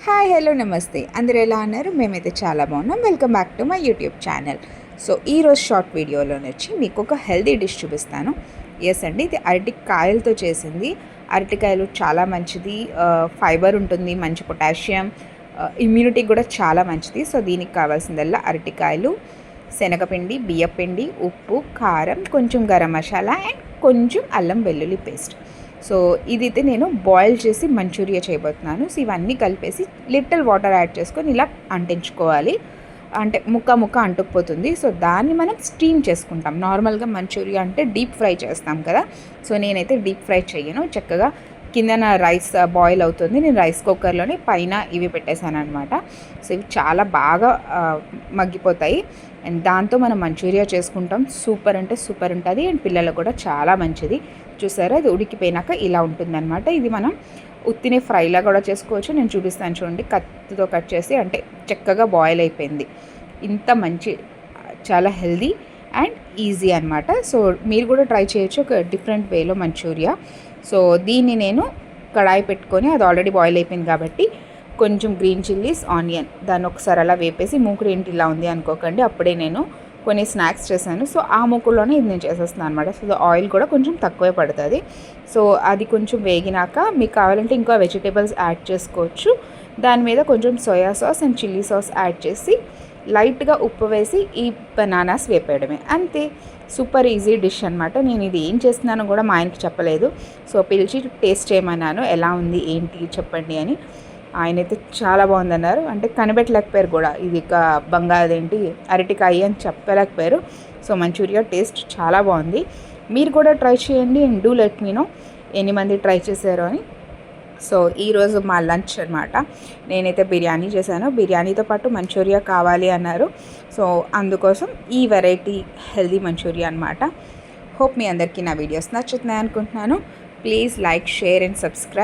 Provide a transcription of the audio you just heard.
Hi hello నమస్తే అందరూ ఎలా ఉన్నారు? మేమైతే చాలా బాగున్నాం. Welcome back to my YouTube channel. So ఈరోజు షార్ట్ వీడియోలోనే వచ్చి మీకు ఒక హెల్తీ డిష్ చూపిస్తాను. ఎస్ అండి, ఇది అరటికాయలతో చేసింది. అరటికాయలు చాలా మంచిది, ఫైబర్ ఉంటుంది, మంచి పొటాషియం, ఇమ్యూనిటీకి కూడా చాలా మంచిది. సో దీనికి కావాల్సిందల్లా అరటికాయలు, శనగపిండి, బియ్యపిండి, ఉప్పు, కారం, కొంచెం గరం మసాలా అండ్ కొంచెం అల్లం వెల్లుల్లి పేస్ట్. సో ఇదైతే నేను బాయిల్ చేసి మంచూరియా చేయబోతున్నాను. సో ఇవన్నీ కలిపేసి లిటిల్ వాటర్ యాడ్ చేసుకొని ఇలా అంటించుకోవాలి. అంటే ముక్క అంటుకుపోతుంది. సో దాన్ని మనం స్టీమ్ చేసుకుంటాం. నార్మల్గా మంచూరియా అంటే డీప్ ఫ్రై చేస్తాం కదా. సో నేనైతే డీప్ ఫ్రై చేయను. చక్కగా కిందన రైస్ బాయిల్ అవుతుంది, నేను రైస్ కుక్కర్లోనే పైన ఇవి పెట్టేశాను అనమాట. సో ఇవి చాలా బాగా మగ్గిపోతాయి అండ్ దాంతో మనం మంచూరియా చేసుకుంటాం. సూపర్ అంటే సూపర్ ఉంటుంది అండ్ పిల్లలకు కూడా చాలా మంచిది. చూసారా, ఇది ఉడికిపోయినాక ఇలా ఉంటుందన్నమాట. ఇది మనం ఉత్తినే ఫ్రైలా కూడా చేసుకోవచ్చు. నేను చూపిస్తాను చూడండి, కత్తితో కట్ చేసి, అంటే చక్కగా బాయిల్ అయిపోయింది. ఇంత మంచి, చాలా హెల్దీ అండ్ ఈజీ అనమాట. సో మీరు కూడా ట్రై చేయొచ్చు ఒక డిఫరెంట్ వేలో మంచూరియా. సో దీన్ని నేను కడాయి పెట్టుకొని, అది ఆల్రెడీ బాయిల్ అయిపోయింది కాబట్టి కొంచెం గ్రీన్ చిల్లీస్, ఆనియన్, దాన్ని ఒకసారి అలా వేపేసి, మూకుడు ఏంటి ఇలా ఉంది అనుకోకండి, అప్పుడే నేను కొన్ని స్నాక్స్ చేశాను. సో ఆ మూకుల్లోనే ఇది నేను చేసేస్తున్నాను అనమాట. సో ఆయిల్ కూడా కొంచెం తక్కువే పడుతుంది. సో అది కొంచెం వేగినాక మీకు కావాలంటే ఇంకా వెజిటేబుల్స్ యాడ్ చేసుకోవచ్చు. దాని మీద కొంచెం soya sauce and chilli sauce add చేసి లైట్గా ఉప్పు వేసి ఈ బనానాస్ వేపేయడమే, అంతే. సూపర్ ఈజీ డిష్ అనమాట. నేను ఇది ఏం చేస్తున్నానో కూడా మా ఆయనకి చెప్పలేదు. సో పిలిచి టేస్ట్ చేయమన్నాను, ఎలా ఉంది ఏంటి చెప్పండి అని. ఆయనైతే చాలా బాగుందన్నారు. అంటే కనిపెట్టలేకపోయారు కూడా, ఇది బంగాళదేంటి అరటికాయ అని చెప్పలేకపోయారు. సో మంచూరియా టేస్ట్ చాలా బాగుంది. మీరు కూడా ట్రై చేయండి and do let me know ఎన్ని మంది ట్రై చేశారో అని. సో ఈరోజు మా లంచ్ అనమాట. నేనైతే బిర్యానీ చేశాను. బిర్యానీతో పాటు మంచూరియా కావాలి అన్నారు. సో అందుకోసం ఈ వెరైటీ హెల్దీ మంచూరియా అనమాట. హోప్ మీ అందరికీ నా వీడియోస్ నచ్చుతున్నాయి అనుకుంటున్నాను. Please like, share and subscribe.